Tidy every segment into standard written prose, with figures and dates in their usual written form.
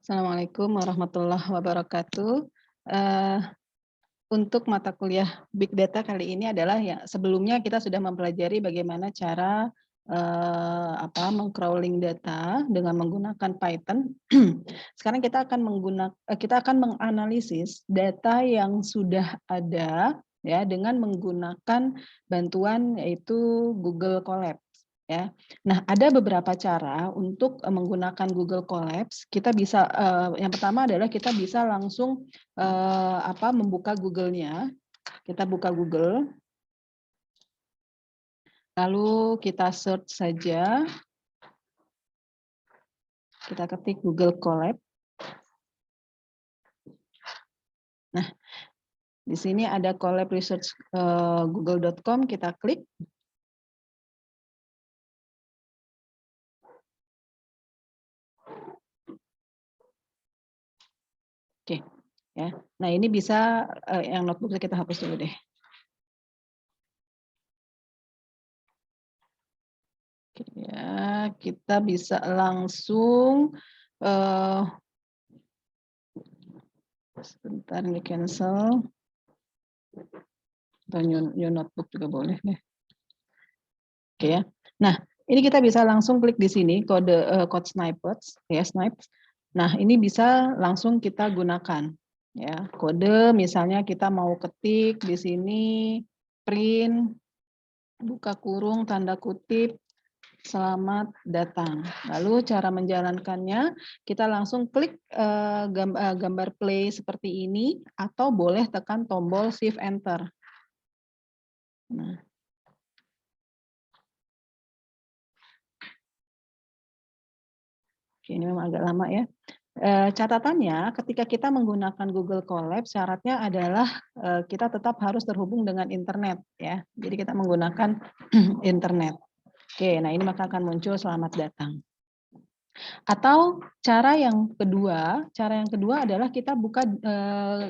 Assalamualaikum warahmatullahi wabarakatuh. Eee, untuk mata kuliah Big Data kali ini adalah ya sebelumnya kita sudah mempelajari bagaimana cara, meng-crawling data dengan menggunakan Python. Sekarang kita akan menganalisis data yang sudah ada ya dengan menggunakan bantuan yaitu Google Colab. Ya. Nah, ada beberapa cara untuk, menggunakan Google Colabs. Kita bisa, yang pertama adalah kita bisa langsung, membuka Google-nya. Kita buka Google, lalu kita search saja, kita ketik Google Colab. Nah, di sini ada Colab Research, google.com, kita klik. Oke, ya. Nah, ini bisa, yang notebook kita hapus dulu deh. Oke, ya, kita bisa langsung, sebentar ini cancel. Atau new notebook juga boleh deh. Oke ya. Nah, ini kita bisa langsung klik di sini code snipes ya, snipes. Nah, ini bisa langsung kita gunakan ya. Kode misalnya kita mau ketik di sini print buka kurung tanda kutip selamat datang. Lalu cara menjalankannya kita langsung klik gambar play seperti ini atau boleh tekan tombol shift enter. Nah, oke, ini memang agak lama ya. Catatannya ketika kita menggunakan Google Colab syaratnya adalah kita tetap harus terhubung dengan internet ya. Jadi kita menggunakan internet. Oke, nah ini maka akan muncul selamat datang. Atau cara yang kedua adalah kita buka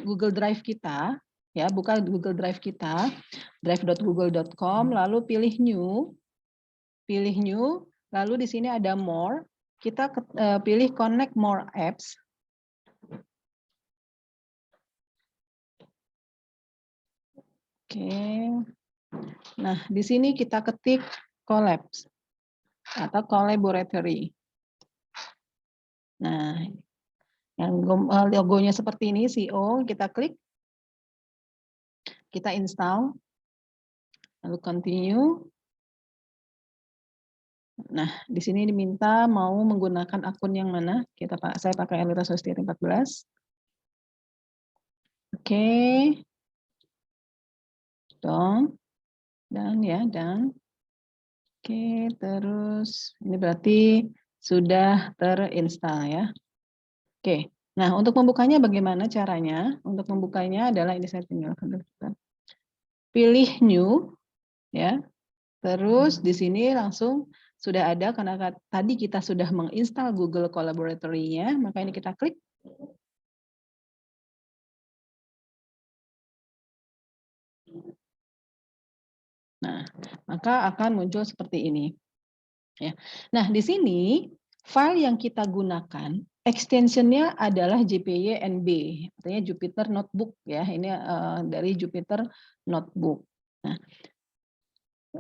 Google Drive kita ya, buka Google Drive kita, drive.google.com lalu pilih new, lalu di sini ada more, kita pilih connect more apps. Oke. Nah, di sini kita ketik collabs atau collaboratory. Nah, yang logonya seperti ini CO, kita klik, kita install, lalu continue. Nah, di sini diminta mau menggunakan akun yang mana? Saya pakai Elita Sustiati 14. Oke. Dan. Oke, terus ini berarti sudah terinstall ya. Oke. Nah, untuk membukanya bagaimana caranya? Untuk membukanya adalah ini saya tinggalkan. Pilih new ya. Terus di sini langsung sudah ada karena tadi kita sudah menginstal Google Collaboratory-nya, maka ini kita klik. Nah, maka akan muncul seperti ini. Ya. Nah, di sini file yang kita gunakan extension-nya adalah JPY-NB, artinya Jupyter Notebook ya. Ini dari Jupyter Notebook. Nah,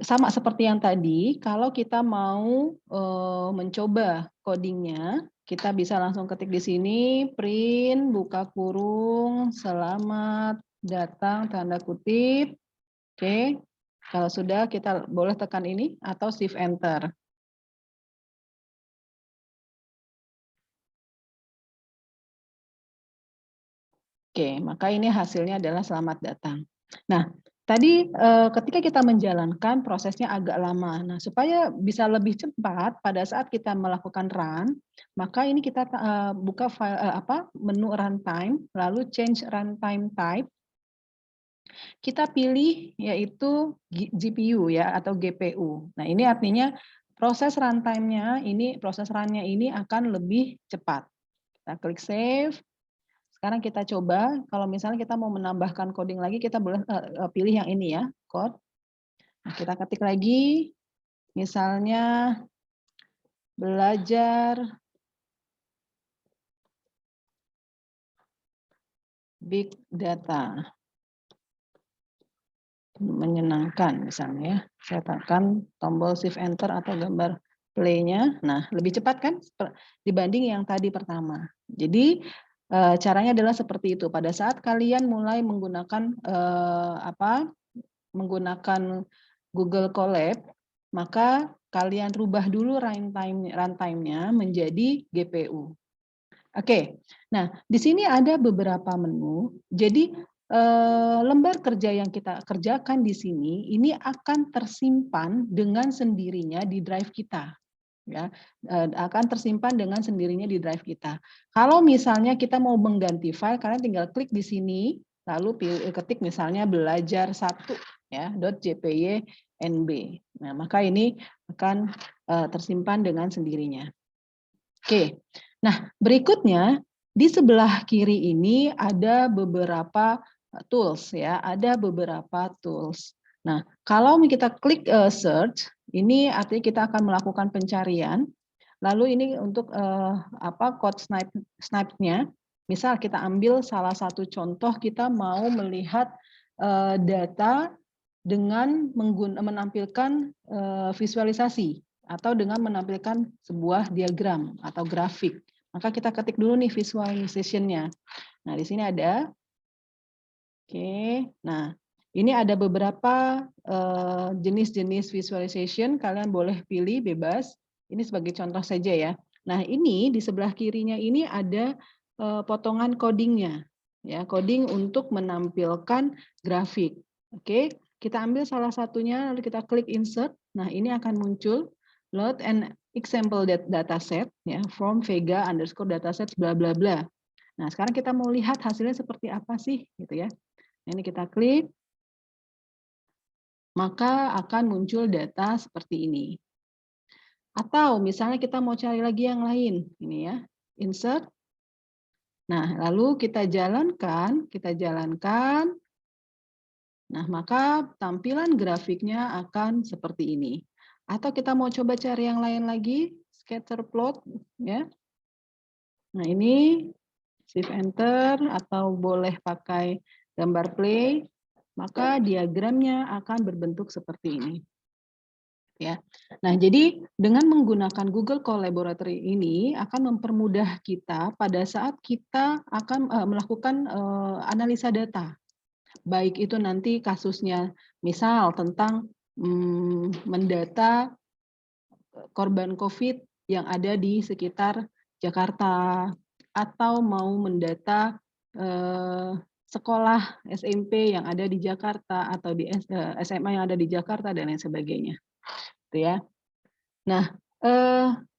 sama seperti yang tadi, kalau kita mau mencoba codingnya, kita bisa langsung ketik di sini, print, buka kurung, selamat datang, tanda kutip. Oke, kalau sudah kita boleh tekan ini atau shift enter. Oke, maka ini hasilnya adalah selamat datang. Nah, tadi ketika kita menjalankan prosesnya agak lama. Nah, supaya bisa lebih cepat pada saat kita melakukan run, maka ini kita buka file menu runtime, lalu change runtime type. Kita pilih yaitu GPU ya atau GPU. Nah, ini artinya proses runtime-nya ini proses run-nya ini akan lebih cepat. Kita klik save. Sekarang kita coba, kalau misalnya kita mau menambahkan coding lagi, kita boleh pilih yang ini ya, code. Nah, kita ketik lagi, misalnya belajar big data. Menyenangkan misalnya ya. Saya tekan tombol shift enter atau gambar play-nya. Nah, lebih cepat kan dibanding yang tadi pertama. Jadi caranya adalah seperti itu. Pada saat kalian mulai menggunakan menggunakan Google Colab, maka kalian rubah dulu runtime-nya menjadi GPU. Oke, nah di sini ada beberapa menu. Jadi lembar kerja yang kita kerjakan di sini ini akan tersimpan dengan sendirinya di drive kita. Ya, akan tersimpan dengan sendirinya di drive kita. Kalau misalnya kita mau mengganti file, kalian tinggal klik di sini, lalu ketik misalnya belajar 1 ya .jpy.nb. Nah, maka ini akan tersimpan dengan sendirinya. Oke. Nah, berikutnya di sebelah kiri ini ada beberapa tools ya, ada beberapa tools. Nah, kalau kita klik search, ini artinya kita akan melakukan pencarian. Lalu ini untuk code snipe-nya. Misal kita ambil salah satu contoh, kita mau melihat data dengan menampilkan visualisasi atau dengan menampilkan sebuah diagram atau grafik. Maka kita ketik dulu nih visualization-nya. Nah, di sini ada. Oke. Nah, ini ada beberapa jenis-jenis visualization, kalian boleh pilih bebas. Ini sebagai contoh saja ya. Nah, ini di sebelah kirinya ini ada potongan codingnya. Ya, coding untuk menampilkan grafik. Oke, kita ambil salah satunya lalu kita klik insert. Nah, ini akan muncul load an example dataset ya from Vega underscore dataset bla bla bla. Nah, sekarang kita mau lihat hasilnya seperti apa sih gitu ya. Ini kita klik, maka akan muncul data seperti ini. Atau misalnya kita mau cari lagi yang lain, ini ya, insert. Nah, lalu kita jalankan. Nah, maka tampilan grafiknya akan seperti ini. Atau kita mau coba cari yang lain lagi, scatter plot, ya. Nah, ini shift enter atau boleh pakai gambar play, maka diagramnya akan berbentuk seperti ini. Ya. Nah, jadi dengan menggunakan Google Collaboratory ini akan mempermudah kita pada saat kita akan melakukan analisa data. Baik itu nanti kasusnya misal tentang mendata korban COVID yang ada di sekitar Jakarta, atau mau mendata sekolah SMP yang ada di Jakarta atau di SMA yang ada di Jakarta dan lain sebagainya. Gitu ya. Nah,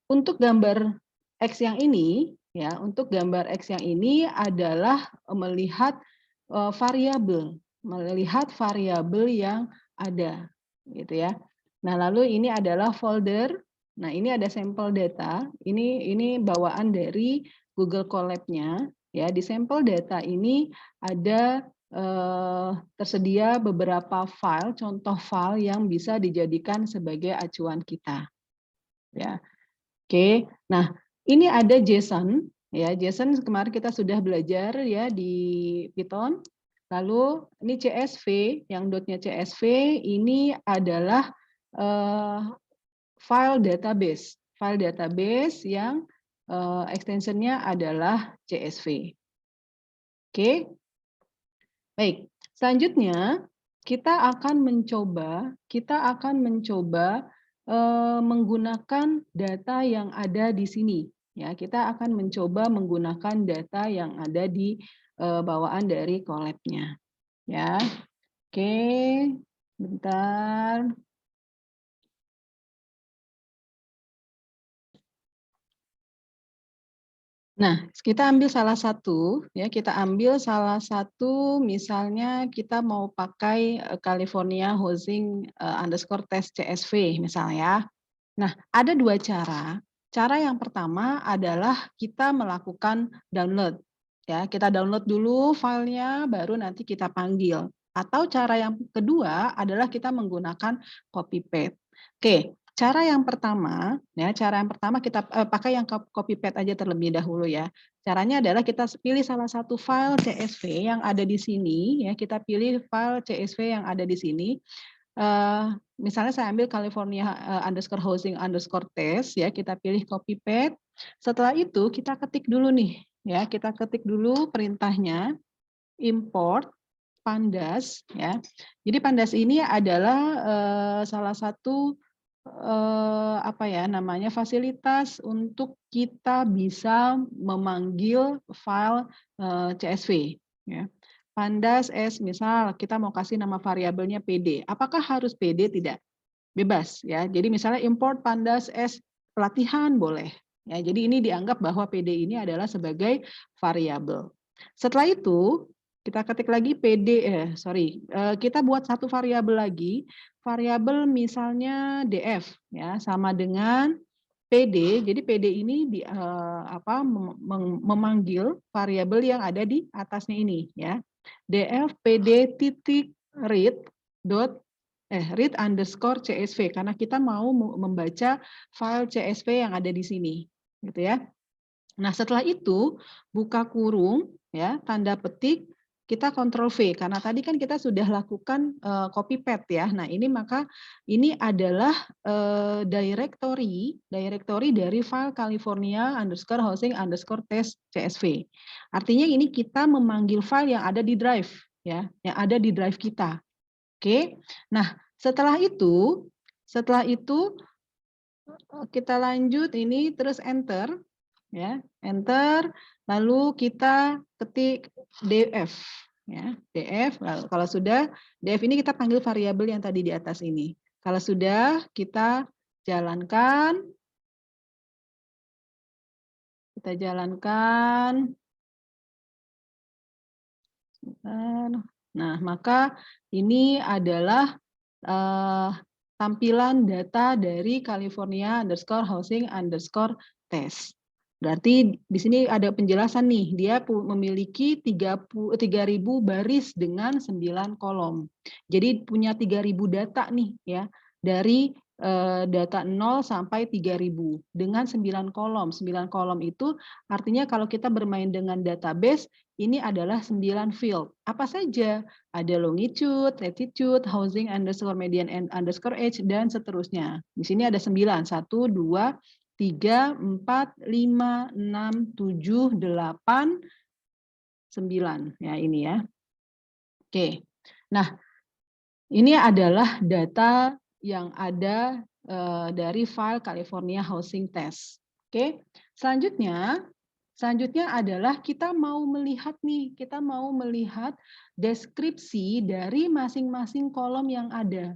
untuk gambar X yang ini ya, untuk gambar X yang ini adalah melihat melihat variabel yang ada gitu ya. Nah, lalu ini adalah folder. Nah, ini ada sampel data. Ini bawaan dari Google Colab-nya ya. Di sampel data ini ada tersedia beberapa file, contoh file yang bisa dijadikan sebagai acuan kita. Ya, oke. Nah, ini ada JSON. Ya, JSON kemarin kita sudah belajar ya di Python. Lalu ini CSV, yang dotnya CSV ini adalah file database. File database yang extensionnya adalah CSV. Oke. Baik, selanjutnya kita akan mencoba menggunakan data yang ada di sini. Ya, kita akan mencoba menggunakan data yang ada di bawaan dari Colab-nya. Ya, oke, bentar. Nah, kita ambil salah satu, ya kita ambil salah satu, misalnya kita mau pakai California Housing underscore test CSV misalnya. Nah, ada dua cara. Cara yang pertama adalah kita melakukan download. Ya, kita download dulu filenya, baru nanti kita panggil. Atau cara yang kedua adalah kita menggunakan copy paste. Oke, Cara yang pertama kita pakai yang copy paste aja terlebih dahulu ya. Caranya adalah kita pilih salah satu file CSV yang ada di sini ya, kita pilih file CSV yang ada di sini. Misalnya saya ambil California _ housing _ test ya, kita pilih copy paste. Setelah itu kita ketik dulu nih ya, kita ketik dulu perintahnya import Pandas ya. Jadi Pandas ini adalah salah satu fasilitas untuk kita bisa memanggil file CSV ya. Pandas misal kita mau kasih nama variabelnya PD. Apakah harus PD? Tidak. Bebas ya. Jadi misalnya import Pandas pelatihan boleh. Ya, jadi ini dianggap bahwa PD ini adalah sebagai variabel. Setelah itu kita ketik lagi kita buat satu variabel lagi, variabel misalnya df ya, sama dengan PD. Jadi PD ini memanggil variabel yang ada di atasnya ini ya. df PD titik read _ CSV karena kita mau membaca file CSV yang ada di sini gitu ya. Nah, setelah itu buka kurung ya, tanda petik, kita Ctrl V karena tadi kan kita sudah lakukan copy paste ya. Nah, ini adalah directory dari file California _ housing _ test CSV. Artinya ini kita memanggil file yang ada di drive ya, yang ada di drive kita. Oke. Nah, setelah itu kita lanjut ini terus enter ya, enter lalu kita ketik df ya, df. Kalau sudah df ini kita panggil variabel yang tadi di atas ini. Kalau sudah kita jalankan Nah, maka ini adalah tampilan data dari California _ housing _ test. Berarti di sini ada penjelasan nih, dia memiliki 3.000 baris dengan 9 kolom. Jadi punya 3.000 data nih ya, dari data 0 sampai 3.000 dengan 9 kolom. 9 kolom itu artinya kalau kita bermain dengan database, ini adalah 9 field. Apa saja? Ada longitude, latitude, housing _ median _ age, dan seterusnya. Di sini ada 9. 1, 2, 3, 4, 5, 6, 7, 8, 9. Ya, ini ya. Oke. Nah, ini adalah data yang ada dari file California Housing Test. Oke. Selanjutnya adalah kita mau melihat deskripsi dari masing-masing kolom yang ada.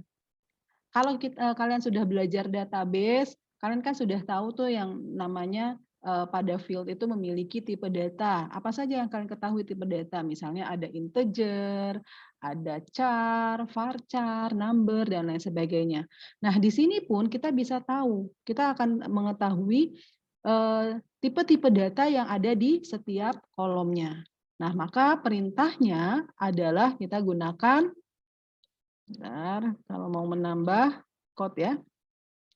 Kalau kalian sudah belajar database, kalian kan sudah tahu tuh yang namanya pada field itu memiliki tipe data. Apa saja yang kalian ketahui tipe data? Misalnya ada integer, ada char, varchar, number, dan lain sebagainya. Nah, di sini pun kita bisa tahu, kita akan mengetahui tipe-tipe data yang ada di setiap kolomnya. Nah, maka perintahnya adalah kita gunakan, kalau mau menambah code ya.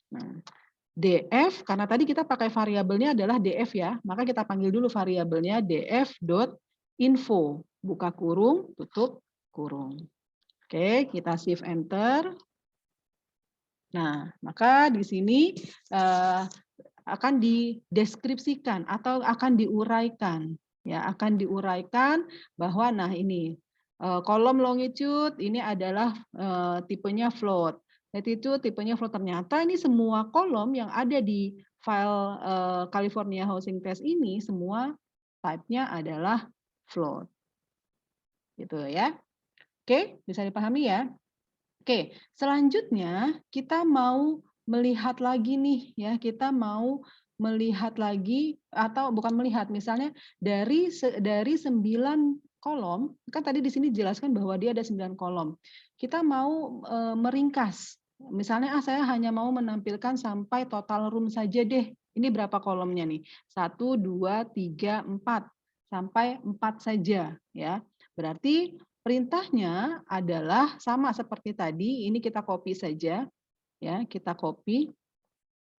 Nah, df, karena tadi kita pakai variabelnya adalah df ya, maka kita panggil dulu variabelnya df.info, buka kurung, tutup kurung. Oke, kita shift enter. Nah, maka di sini akan dideskripsikan atau akan diuraikan ya, bahwa nah ini kolom longitude ini adalah tipenya float, latitude tipenya float. Ternyata ini semua kolom yang ada di file California Housing Test ini semua type-nya adalah float. Gitu ya. Oke, bisa dipahami ya? Oke, selanjutnya kita mau melihat lagi nih ya, kita mau melihat lagi atau bukan melihat, misalnya dari 9 kolom, kan tadi di sini dijelaskan bahwa dia ada 9 kolom. Kita mau meringkas. Misalnya saya hanya mau menampilkan sampai total room saja deh. Ini berapa kolomnya nih? 1 2 3 4 sampai 4 saja ya. Berarti perintahnya adalah sama seperti tadi, ini kita copy saja, ya, kita copy.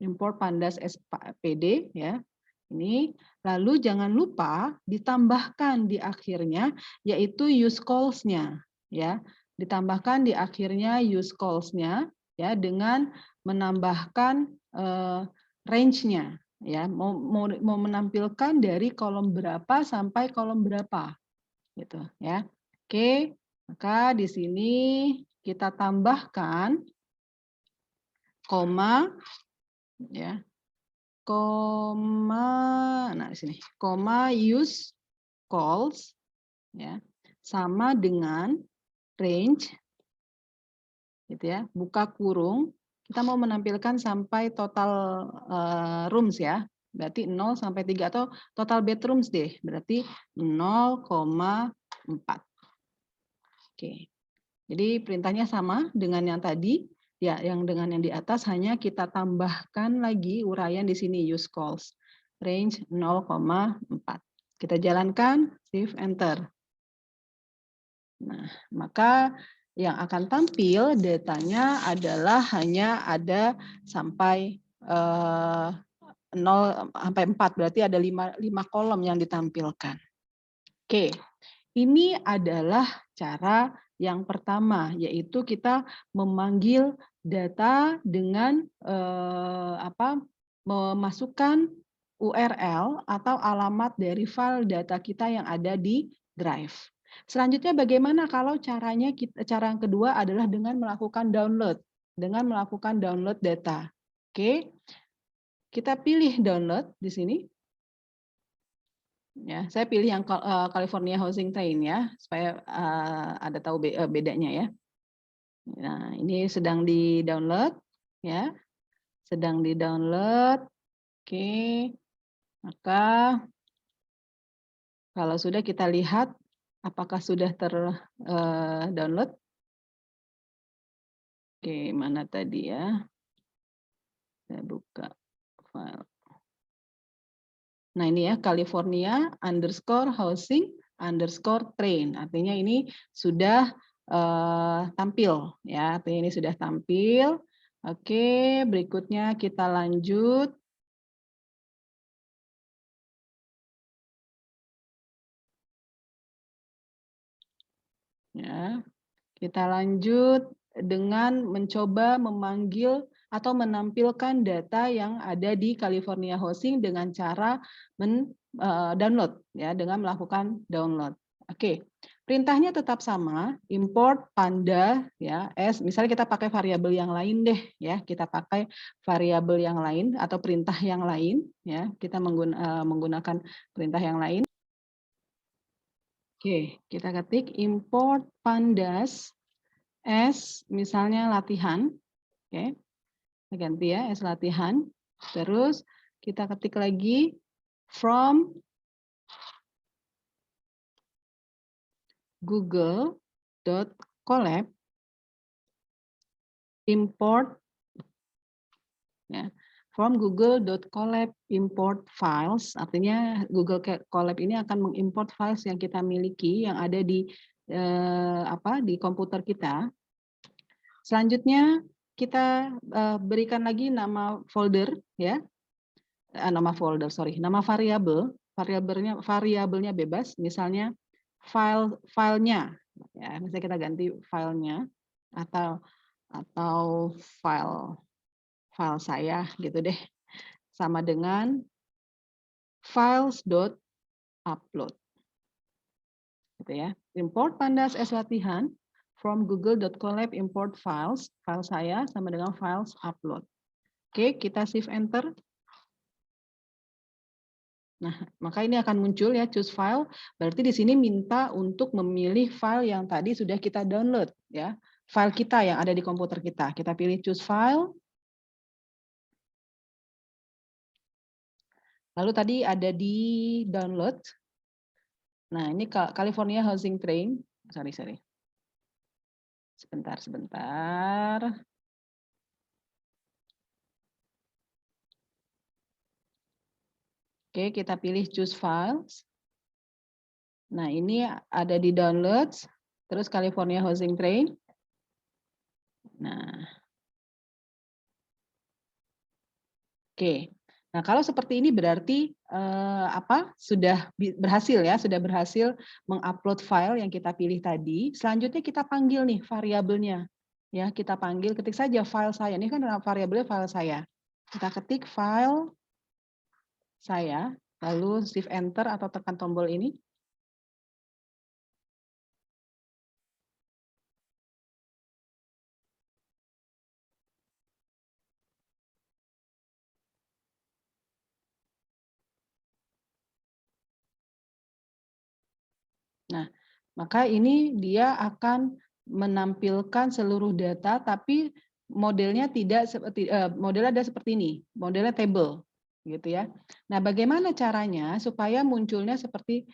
import pandas SPD ya. Ini lalu jangan lupa ditambahkan di akhirnya yaitu use calls-nya ya. Ditambahkan di akhirnya use calls-nya ya dengan menambahkan range-nya ya. Mau menampilkan dari kolom berapa sampai kolom berapa gitu ya. Oke, maka di sini kita tambahkan koma ya. Nah di sini koma use calls ya sama dengan range gitu ya, buka kurung, kita mau menampilkan sampai total rooms ya, berarti 0 sampai 3 atau total bedrooms deh, berarti 0,4. Oke. Jadi perintahnya sama dengan yang tadi. Ya, yang dengan yang di atas hanya kita tambahkan lagi uraian di sini use calls range 0,4. Kita jalankan, shift enter. Nah, maka yang akan tampil datanya adalah hanya ada sampai 0 sampai 4, berarti ada 5 kolom yang ditampilkan. Oke, ini adalah cara yang pertama, yaitu kita memanggil data dengan memasukkan URL atau alamat dari file data kita yang ada di Drive. Selanjutnya bagaimana kalau cara yang kedua adalah dengan melakukan download, data. Oke, kita pilih download di sini. Ya, saya pilih yang California Housing Train ya, supaya ada tahu bedanya ya. Nah, ini sedang di-download ya. Sedang di-download. Oke. Maka kalau sudah kita lihat apakah sudah download. Oke, mana tadi ya? Saya buka file. Nah ini ya, California _housing_train. Artinya ini sudah tampil ya, artinya ini sudah tampil. Oke, berikutnya kita lanjut. Ya, kita lanjut dengan mencoba memanggil atau menampilkan data yang ada di California Housing dengan cara download ya, dengan melakukan download. Oke, perintahnya tetap sama, import panda ya, misalnya kita pakai variabel yang lain deh ya, kita pakai variabel yang lain atau perintah yang lain ya, kita menggunakan perintah yang lain. Oke, kita ketik import pandas misalnya latihan. Oke. Kita ganti ya latihan. Terus kita ketik lagi from google.colab import ya. From google.colab import files, artinya Google Colab ini akan mengimport files yang kita miliki yang ada di di komputer kita. Selanjutnya kita berikan lagi nama folder ya, nama variabelnya bebas, misalnya filenya ya, misalnya kita ganti filenya atau file saya gitu deh, sama dengan files.upload gitu ya. Import pandas latihan from google.colab import files, file saya sama dengan files upload. Oke, kita shift enter. Nah, maka ini akan muncul ya choose file, berarti di sini minta untuk memilih file yang tadi sudah kita download ya. File kita yang ada di komputer kita. Kita pilih choose file. Lalu tadi ada di download. Nah, ini California Housing Train. Sorry. Sebentar. Oke, kita pilih choose files. Nah, ini ada di downloads, terus California Housing Train. Nah, Oke. Nah, kalau seperti ini berarti sudah berhasil ya, sudah berhasil mengupload file yang kita pilih tadi. Selanjutnya kita panggil nih variabelnya. Ya, kita panggil, ketik saja file saya. Ini kan variabelnya file saya. Kita ketik file saya, lalu shift enter atau tekan tombol ini. Nah, maka ini dia akan menampilkan seluruh data, tapi modelnya tidak seperti modelnya ada seperti ini, modelnya table, gitu ya. Nah, bagaimana caranya supaya munculnya seperti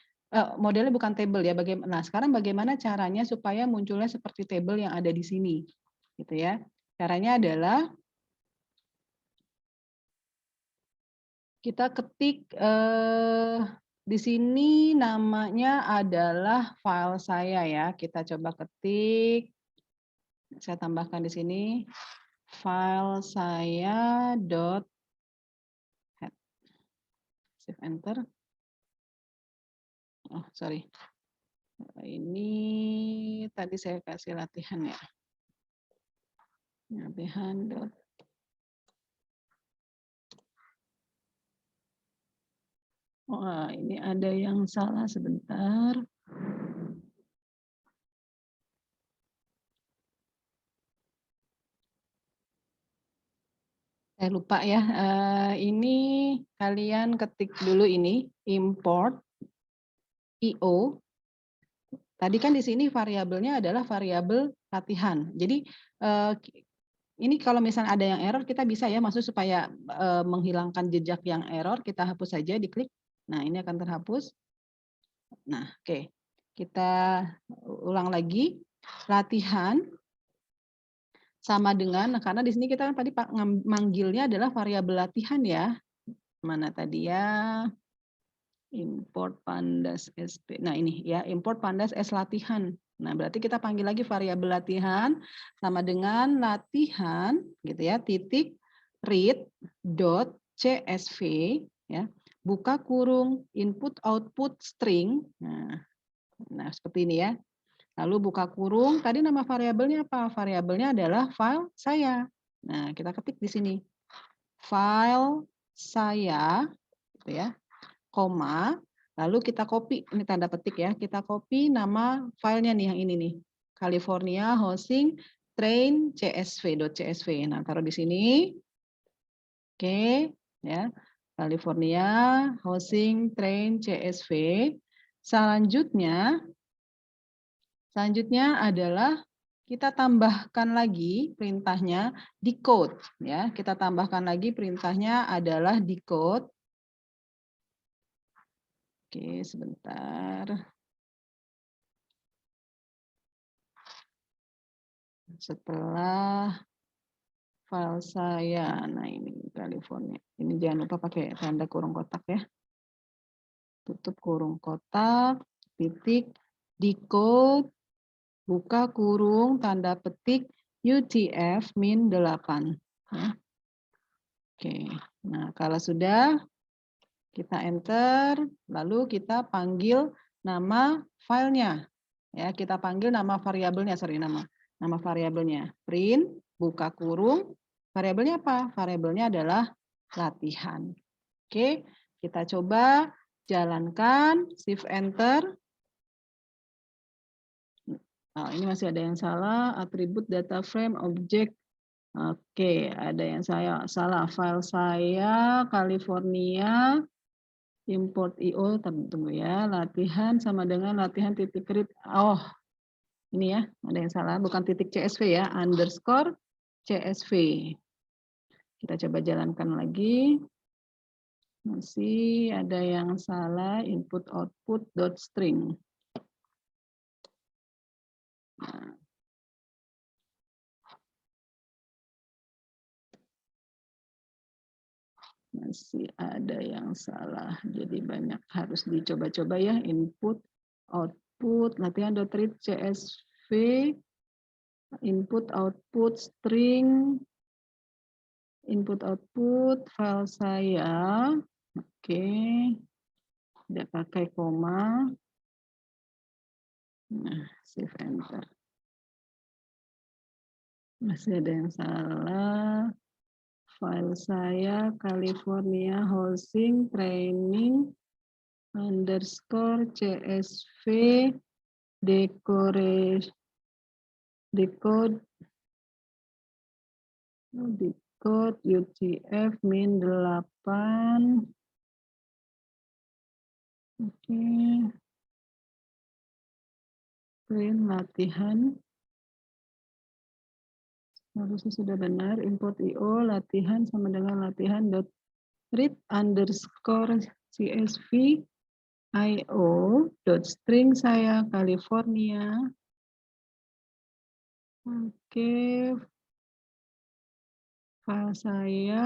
modelnya bukan table ya. Nah, sekarang bagaimana caranya supaya munculnya seperti table yang ada di sini, gitu ya. Caranya adalah kita ketik di sini namanya adalah file saya ya. Kita coba ketik. Saya tambahkan di sini file saya dot head. Shift enter. Oh, sorry. Ini tadi saya kasih latihan ya. Latihan dot. Oh, ini ada yang salah sebentar. Saya lupa ya. Ini kalian ketik dulu ini import io. Tadi kan di sini variabelnya adalah variabel latihan. Jadi ini kalau misalnya ada yang error kita bisa ya masuk supaya menghilangkan jejak yang error, kita hapus saja, diklik. Nah, ini akan terhapus. Nah, oke. Kita ulang lagi. Latihan sama dengan, karena di sini kita tadi manggilnya adalah variabel latihan ya. Mana tadi ya? Import pandas SP. Nah, ini ya, import pandas S latihan. Nah, berarti kita panggil lagi variabel latihan sama dengan latihan gitu ya, titik read dot csv ya. Buka kurung input output string. Nah, seperti ini ya. Lalu buka kurung, tadi nama variabelnya apa? Variabelnya adalah file saya. Nah, kita ketik di sini. File saya gitu ya. Koma, lalu kita copy, ini tanda petik ya, kita copy nama filenya nih yang ini nih, California Housing Train csv.csv. Nah, taruh di sini. Oke, ya. California Housing Train csv. Selanjutnya adalah kita tambahkan lagi perintahnya decode ya. Kita tambahkan lagi perintahnya adalah decode. Oke, sebentar. Setelah file saya, nah ini California. Ini jangan lupa pakai tanda kurung kotak ya. Tutup kurung kotak, titik, decode, buka kurung, tanda petik, UTF min 8. Ya. Oke, nah kalau sudah, kita enter, lalu kita panggil nama filenya. Ya, kita panggil nama variabelnya, nama variabelnya. Print, buka kurung, variabelnya apa? Variabelnya adalah latihan. Oke, kita coba jalankan, shift enter. Nah, ini masih ada yang salah, atribut data frame object. Oke, ada yang saya salah. File saya California import io, tunggu ya, latihan sama dengan latihan titik read. Oh, ini ya, ada yang salah, bukan titik csv ya, underscore csv. Kita coba jalankan lagi. Masih ada yang salah, input output dot string. Nah. Masih ada yang salah, jadi banyak harus dicoba-coba ya, input output latihan dot read csv input output string input output file saya. Oke, tidak pakai koma. Nah, shift enter. Masih ada yang salah. File saya California Housing Training underscore CSV decode UTF min 8. Oke. Print latihan. Harusnya sudah benar. Import IO latihan sama dengan latihan dot read underscore CSV IO dot string saya California. Oke. File saya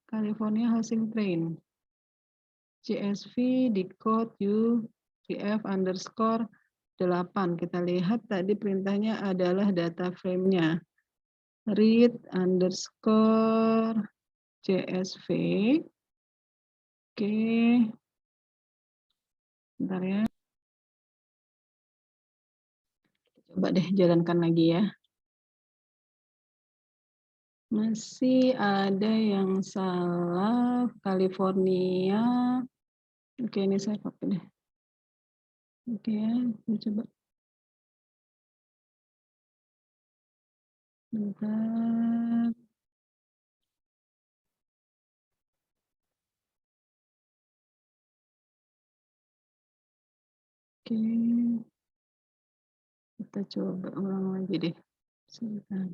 California Housing Train. CSV decode UTF underscore 8. Kita lihat tadi perintahnya adalah data frame-nya. Read underscore CSV. Oke. Bentar ya. Coba deh jalankan lagi ya. Masih ada yang salah. California. Oke, ini saya copy deh. Oke ya, coba. Bentar. Oke. Kita coba ulang lagi deh. Sebentar.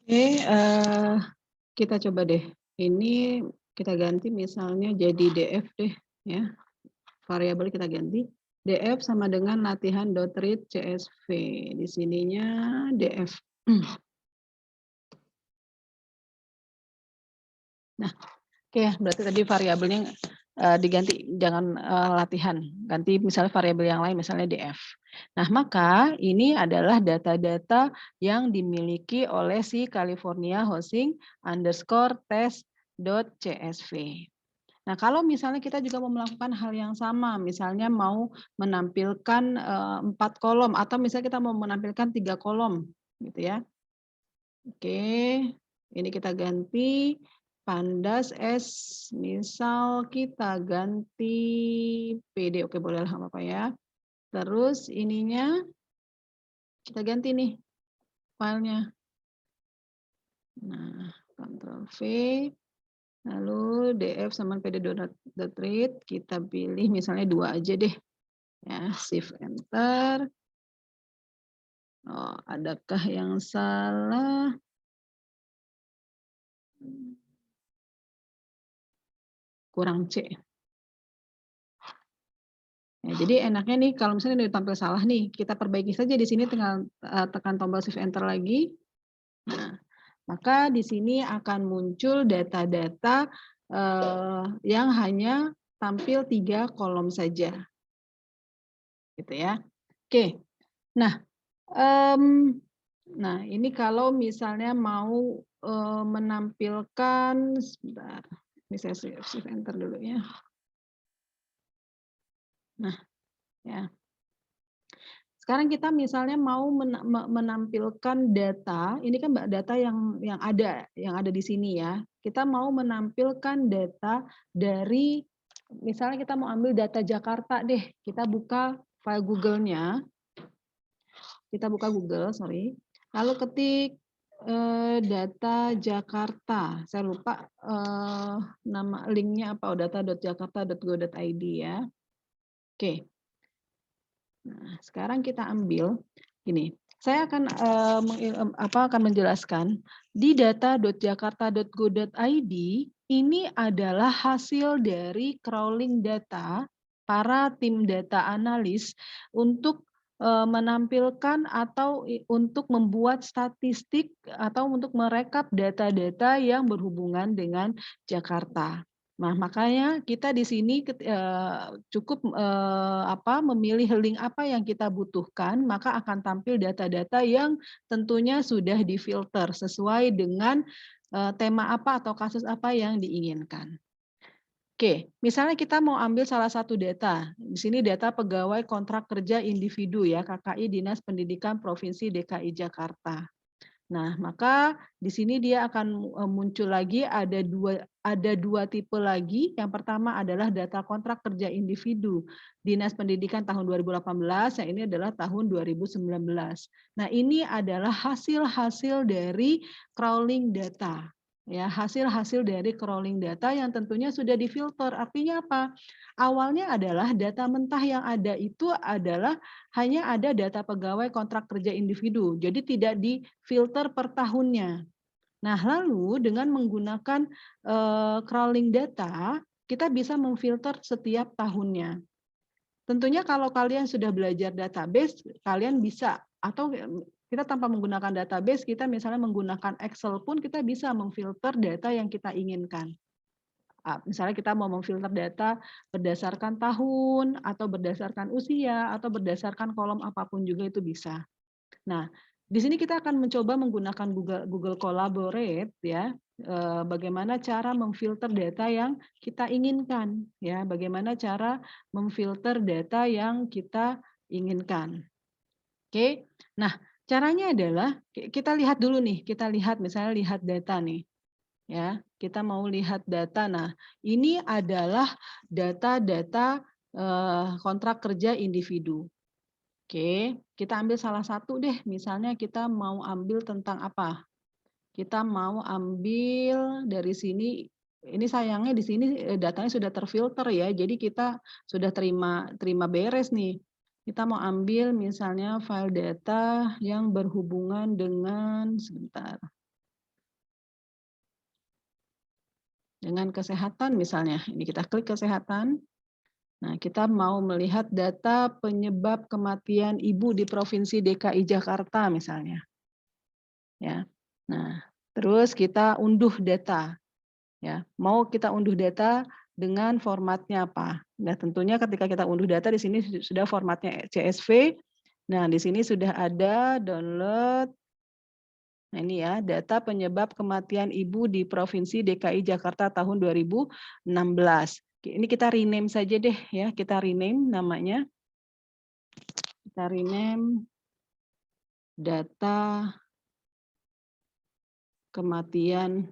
Oke, kita coba deh. Ini kita ganti misalnya jadi DF deh ya. Variabel kita ganti. DF sama dengan latihan.read CSV. Di sininya DF. Nah, oke ya, berarti tadi variabelnya diganti, jangan latihan, ganti misalnya variabel yang lain, misalnya DF. Nah, maka ini adalah data-data yang dimiliki oleh si California Housing underscore test.csv. Nah, kalau misalnya kita juga mau melakukan hal yang sama, misalnya mau menampilkan 4 kolom, atau misalnya kita mau menampilkan 3 kolom, gitu ya. Oke, ini kita ganti Pandas S, misal kita ganti PD, oke boleh lah apa ya. Terus ininya kita ganti nih filenya. Nah, Ctrl V, lalu df sama pd.read, kita pilih misalnya 2 aja deh. Ya, shift enter. Oh, adakah yang salah? Kurang C. Ya, jadi enaknya nih kalau misalnya udah tampil salah nih, kita perbaiki saja di sini, tinggal tekan tombol shift enter lagi. Nah, maka di sini akan muncul data-data yang hanya tampil 3 kolom saja. Gitu ya. Oke. Nah, nah ini kalau misalnya mau menampilkan, sebentar, ini saya shift enter dulu ya. Nah, ya. Sekarang kita misalnya mau menampilkan data, ini kan data yang ada di sini ya. Kita mau menampilkan data dari, misalnya kita mau ambil data Jakarta deh. Kita buka file Google-nya. Kita buka Google, sorry. Lalu ketik data Jakarta. Saya lupa nama linknya apa, data.jakarta.go.id ya. Oke. Nah, sekarang kita ambil ini. Saya akan menjelaskan di data.jakarta.go.id ini adalah hasil dari crawling data para tim data analis untuk menampilkan atau untuk membuat statistik atau untuk merekap data-data yang berhubungan dengan Jakarta. Nah, makanya kita di sini cukup, memilih link apa yang kita butuhkan, maka akan tampil data-data yang tentunya sudah difilter sesuai dengan, tema apa atau kasus apa yang diinginkan. Oke, misalnya kita mau ambil salah satu data, di sini data pegawai kontrak kerja individu ya, KKI Dinas Pendidikan Provinsi DKI Jakarta. Nah, maka di sini dia akan muncul lagi ada dua tipe lagi. Yang pertama adalah data kontrak kerja individu Dinas Pendidikan tahun 2018, yang ini adalah tahun 2019. Nah, ini adalah hasil-hasil dari crawling data. Ya, hasil-hasil dari crawling data yang tentunya sudah difilter. Artinya apa? Awalnya adalah data mentah yang ada itu adalah hanya ada data pegawai kontrak kerja individu, jadi tidak difilter per tahunnya. Nah, lalu dengan menggunakan crawling data, kita bisa memfilter setiap tahunnya. Tentunya kalau kalian sudah belajar database, kalian bisa, atau kita tanpa menggunakan database, kita misalnya menggunakan Excel pun kita bisa memfilter data yang kita inginkan. Misalnya kita mau memfilter data berdasarkan tahun, atau berdasarkan usia, atau berdasarkan kolom apapun juga itu bisa. Nah, di sini kita akan mencoba menggunakan Google Collaborate ya, bagaimana cara memfilter data yang kita inginkan ya, bagaimana cara memfilter data yang kita inginkan. Oke. Nah, caranya adalah kita lihat dulu nih, kita lihat misalnya lihat data nih. Ya, kita mau lihat data. Nah, ini adalah data-data kontrak kerja individu. Oke, kita ambil salah satu deh. Misalnya kita mau ambil tentang apa? Kita mau ambil dari sini. Ini sayangnya di sini datanya sudah terfilter ya. Jadi kita sudah terima beres nih. Kita mau ambil misalnya file data yang berhubungan dengan sebentar. Dengan kesehatan misalnya. Ini kita klik kesehatan. Nah, kita mau melihat data penyebab kematian ibu di Provinsi DKI Jakarta misalnya. Ya. Nah, terus kita unduh data. Ya, mau kita unduh data dengan formatnya apa? Nah, tentunya ketika kita unduh data di sini sudah formatnya CSV. Nah, di sini sudah ada download. Nah, ini ya, data penyebab kematian ibu di Provinsi DKI Jakarta tahun 2016. Ini kita rename saja deh ya, kita rename namanya. Kita rename data kematian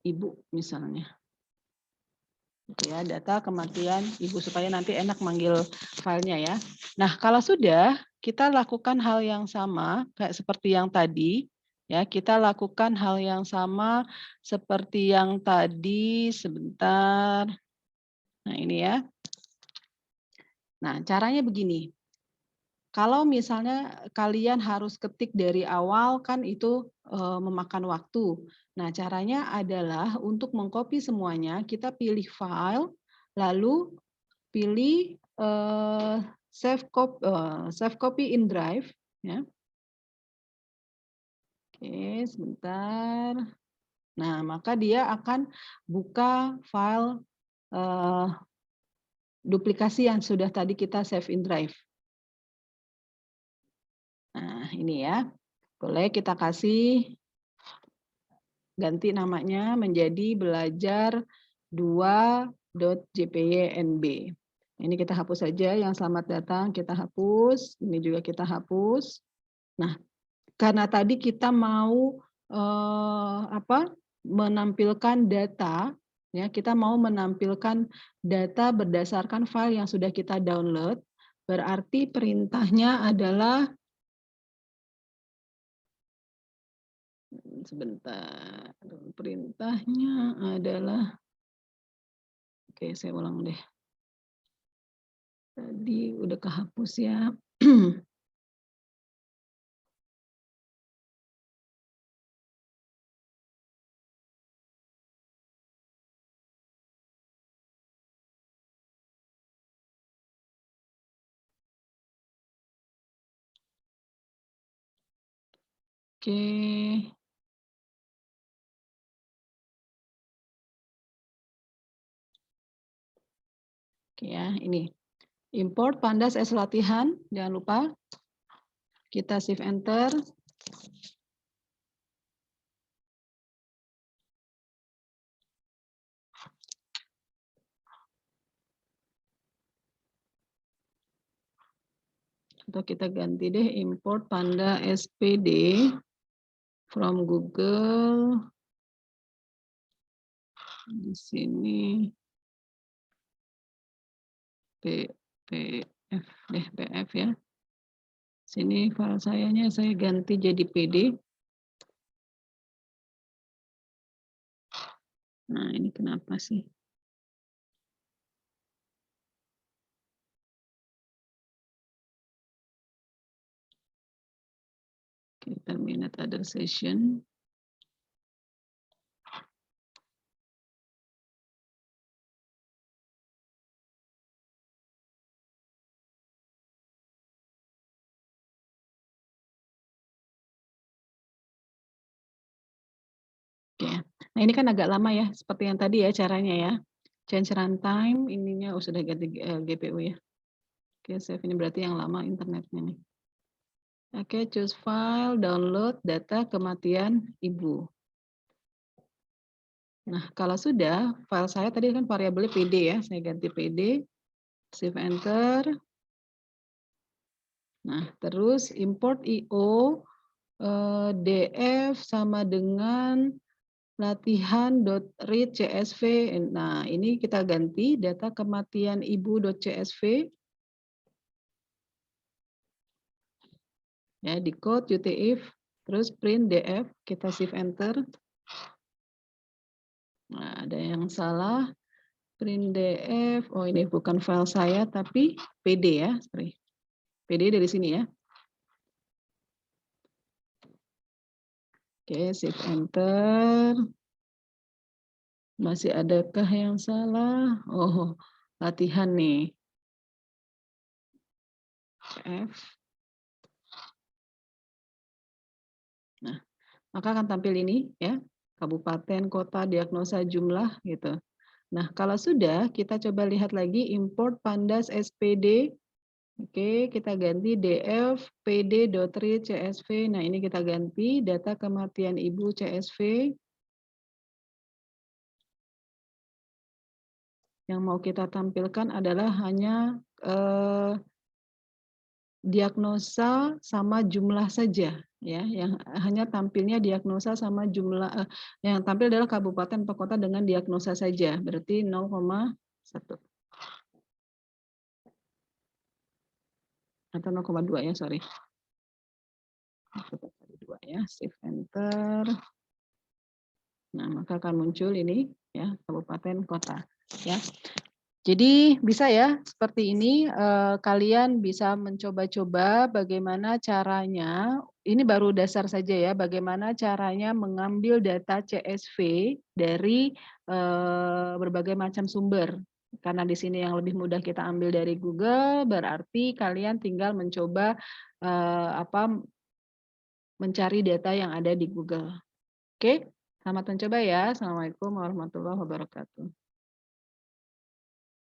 ibu misalnya. Ya, data kematian ibu supaya nanti enak manggil filenya ya. Nah, kalau sudah kita lakukan hal yang sama kayak seperti yang tadi ya, kita lakukan hal yang sama seperti yang tadi sebentar. Nah, ini ya. Nah, caranya begini. Kalau misalnya kalian harus ketik dari awal kan itu memakan waktu. Nah, caranya adalah untuk mengcopy semuanya, kita pilih file, lalu pilih save copy in Drive. Ya. Oke, sebentar. Nah, maka dia akan buka file duplikasi yang sudah tadi kita save in Drive. Nah, ini ya. Boleh kita kasih ganti namanya menjadi belajar 2.jpynb. Ini kita hapus saja yang selamat datang, kita hapus. Ini juga kita hapus. Nah, karena tadi kita mau menampilkan data, ya kita mau menampilkan data berdasarkan file yang sudah kita download. Berarti perintahnya adalah sebentar. Perintahnya adalah oke, saya ulang deh. Tadi udah kehapus ya. Oke. Oke ya, ini. Import Pandas as latihan, jangan lupa. Kita shift enter. Atau kita ganti deh import Panda SPD from Google. Di sini PF deh, PF ya. Sini file saya ganti jadi PD. Nah, ini kenapa sih? Oke, terminate other session. Oke. Nah, ini kan agak lama ya, seperti yang tadi ya caranya ya. Change runtime, ininya sudah ganti GPU ya. Oke, save ini berarti yang lama internetnya nih. Oke, choose file, download data kematian ibu. Nah, kalau sudah, file saya tadi kan variabelnya PD ya, saya ganti PD, shift enter. Nah, terus import IO df sama dengan latihan.read CSV. Nah, ini kita ganti data kematian ibu.csv. Ya, di code UTF, terus print df, kita shift enter. Nah, ada yang salah. Print df, oh ini bukan file saya, tapi PD ya, sorry. PD dari sini ya. Oke, shift enter. Masih adakah yang salah? Oh, latihan nih. F. Nah, maka akan tampil ini ya, kabupaten, kota, diagnosa, jumlah gitu. Nah, kalau sudah, kita coba lihat lagi import pandas SPD. Oke, kita ganti df pd.read csv. Nah, ini kita ganti data kematian ibu csv. Yang mau kita tampilkan adalah hanya diagnosa sama jumlah saja ya, yang hanya tampilnya diagnosa sama jumlah yang tampil adalah kabupaten atau kota dengan diagnosa saja, berarti 0,1 atau 0,2 ya, sorry. 2 ya, shift enter. Nah, maka akan muncul ini ya, kabupaten kota ya. Jadi bisa ya seperti ini, kalian bisa mencoba-coba bagaimana caranya, ini baru dasar saja ya, bagaimana caranya mengambil data CSV dari berbagai macam sumber. Karena di sini yang lebih mudah kita ambil dari Google, berarti kalian tinggal mencoba mencari data yang ada di Google. Oke, selamat mencoba ya. Assalamualaikum warahmatullahi wabarakatuh.